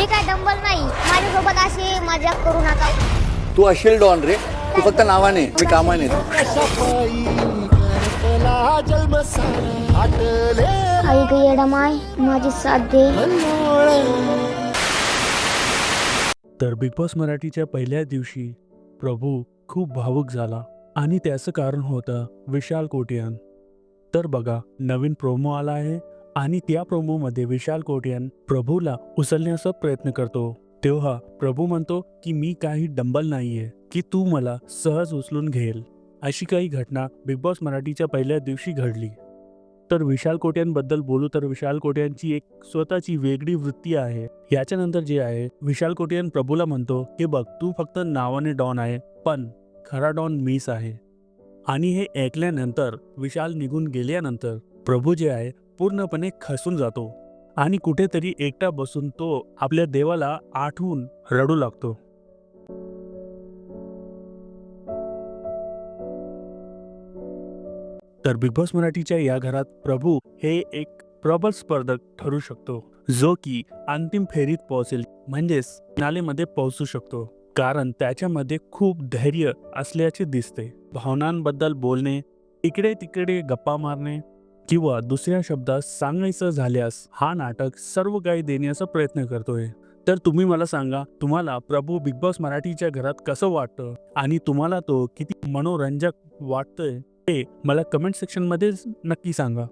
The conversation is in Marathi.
मी काय डंबल नाही, माझ्यासोबत अशी मजाक करू नका. तू असेल डॉन रे, तू फक्त नावाने, मी कामाने. आई ग येडा माय, माझी साथ दे. तर बिग बॉस मराठीच्या पहिल्या दिवशी प्रभू खूप भावुक झाला आणि त्याचं कारण होतं विशाल कोटियान. तर बघा, नवीन प्रोमो आला आहे आणि त्या प्रोमोमध्ये विशाल कोटियान प्रभूला उचलण्याचा प्रयत्न करतो. तेव्हा प्रभू म्हणतो की मी काही डंबल नाहीये की तू मला सहज उचलून घेईल. अशी काही घटना बिग बॉस मराठीच्या पहिल्या दिवशी घडली. तर विशाल कोटियानबद्दल बोलू तर विशाल कोटियानची एक स्वतःची वेगळी वृत्ती आहे. याच्यानंतर जे आहे, विशाल कोटियान प्रभूला म्हणतो की बघ, तू फक्त नावाने डॉन आहे, पण खरा डॉन मीच आहे. आणि हे ऐकल्यानंतर विशाल निघून गेल्यानंतर प्रभू जे आहे पूर्णपणे खचून जातो आणि कुठेतरी एकटा बसून तो आपल्या देवाला आठवून रडू लागतो. तर बिग बॉस मराठीच्या या घरात प्रभू हे एक प्रबळ स्पर्धक ठरू शकतो, जो की अंतिम फेरीत पोहोचेल, म्हणजेच फिनालेमध्ये पोहोचू शकतो. कारण त्याच्यामध्ये खूप धैर्य असल्याचे दिसते. भावनांबद्दल बोलणे, इकडे तिकडे गप्पा मारणे किंवा दुसऱ्या शब्दात सांगायचं झाल्यास हा नाटक सर्व काही देण्याचा प्रयत्न करतोय. तर तुम्ही मला सांगा, तुम्हाला प्रभू बिग बॉस मराठीच्या घरात कसं वाटतं आणि तुम्हाला तो किती मनोरंजक वाटतोय ते मला कमेंट सेक्शनमध्ये नक्की सांगा.